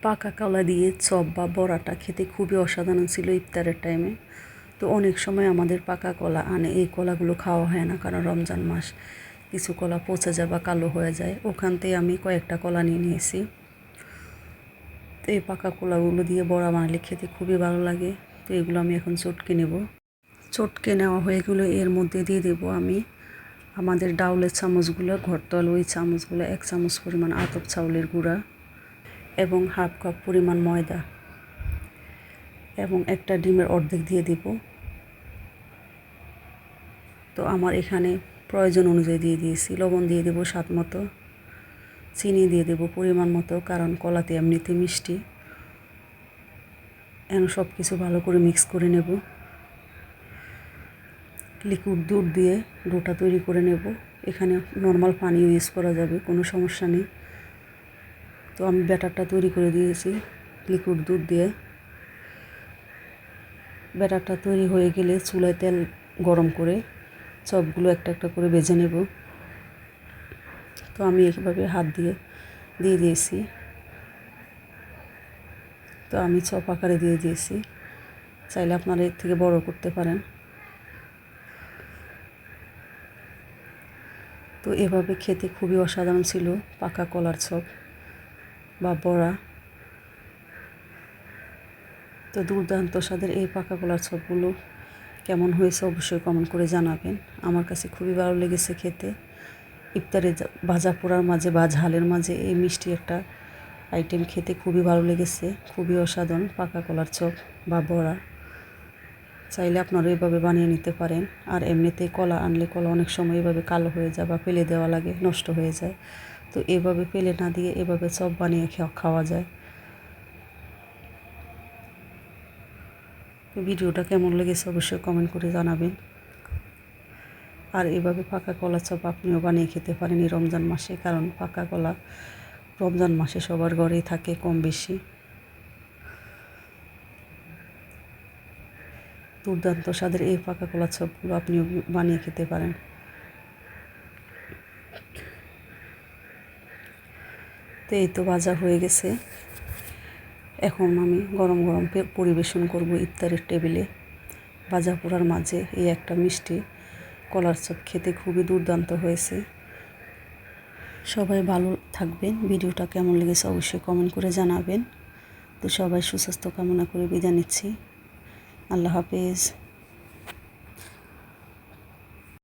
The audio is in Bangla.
পাকা কলা দিয়ে চপ বা বড়াটা খেতে খুবই অসাধারণ ছিল ইফতারের টাইমে। তো অনেক সময় আমাদের পাকা কলা আনে, এই কলাগুলো খাওয়া হয় না, কারণ রমজান মাস কিছু কলা পচে যায় বা কালো হয়ে যায়। ওখান থেকে আমি কয়েকটা কলা নিয়ে নিয়েছি। তো এই পাকা কলাগুলো দিয়ে বড়া বানালে খেতে খুবই ভালো লাগে। তো এগুলো আমি এখন চটকে নেব। চটকে নেওয়া হয়ে গেলে এর মধ্যে দিয়ে দেবো আমি আমাদের ডাউলের চামচগুলো, ঘরতল ওই চামচগুলো 1 চামচ পরিমাণ আতপ চাউলের গুঁড়া এবং হাফ কাপ পরিমাণ ময়দা এবং একটা ডিমের অর্ধেক দিয়ে দেব। তো আমার এখানে প্রয়োজন অনুযায়ী দিয়ে দিয়েছি। লবণ দিয়ে দেবো স্বাদ মতো, চিনি দিয়ে দেবো পরিমাণ মতো, কারণ কলাতে এমনিতে মিষ্টি। এখন সব কিছু ভালো করে মিক্স করে নেব। লিকুইড দুধ দিয়ে ডোটা তৈরি করে নেব। এখানে নর্মাল পানি ইউজ করা যাবে, কোনো সমস্যা নেই। তো আমি ব্যাটারটা তৈরি করে দিয়েছি লিকুইড দুধ দিয়ে। ব্যাটারটা তৈরি হয়ে গেলে চুলায় তেল গরম করে চপগুলো একটা একটা করে ভেজে নেব। তো আমি এইভাবে হাত দিয়ে দিয়েছি। তো আমি চপ আকারে দিয়ে দিয়েছি, চাইলে আপনারা এর থেকে বড় করতে পারেন। তো এভাবে খেতে খুবই অসাধারণ ছিল পাকা কলার চপ বা বড়া। তো দুর্দান্ত স্বাদের এই পাকা কলার চপগুলো কেমন হয়েছে অবশ্যই কমেন্ট করে জানাবেন। আমার কাছে খুবই ভালো লেগেছে খেতে। ইফতারে ভাজা পোড়ার মাঝে বা ঝালের মাঝে এই মিষ্টি একটা আইটেম খেতে খুবই ভালো লেগেছে। খুবই অসাধারণ পাকা কলার চপ বা বড়া। চাইলে আপনারা এভাবে বানিয়ে নিতে পারেন। আর এমনিতেই কলা আনলে কলা অনেক সময় এভাবে কালো হয়ে যায় বা ফেলে দেওয়া লাগে, নষ্ট হয়ে যায়। তো এভাবে ফেলে না দিয়ে এভাবে চপ বানিয়ে খাওয়া যায়। ভিডিওটা কেমন লেগেছে অবশ্যই কমেন্ট করে জানাবেন। আর এভাবে পাকা কলা চপ আপনিও বানিয়ে খেতে পারেন এই রমজান মাসে, কারণ পাকা কলা রমজান মাসে সবার ঘরেই থাকে কম বেশি। দুর্দান্ত স্বাদের এই পাকা কলা চপগুলো আপনিও বানিয়ে খেতে পারেন। তো এই তো ভাজা হয়ে গেছে। এখন আমি গরম গরম পরিবেশন করব ইফতারের টেবিলে। ভাজা পোড়ার মাঝে এই একটা মিষ্টি কলার চপ খেতে খুবই দুর্দান্ত হয়েছে। সবাই ভালো থাকবেন। ভিডিওটা কেমন লেগেছে অবশ্যই কমেন্ট করে জানাবেন। তো সবাই সুস্বাস্থ্য কামনা করে বিদায় নিচ্ছি। আল্লাহ হাফেজ।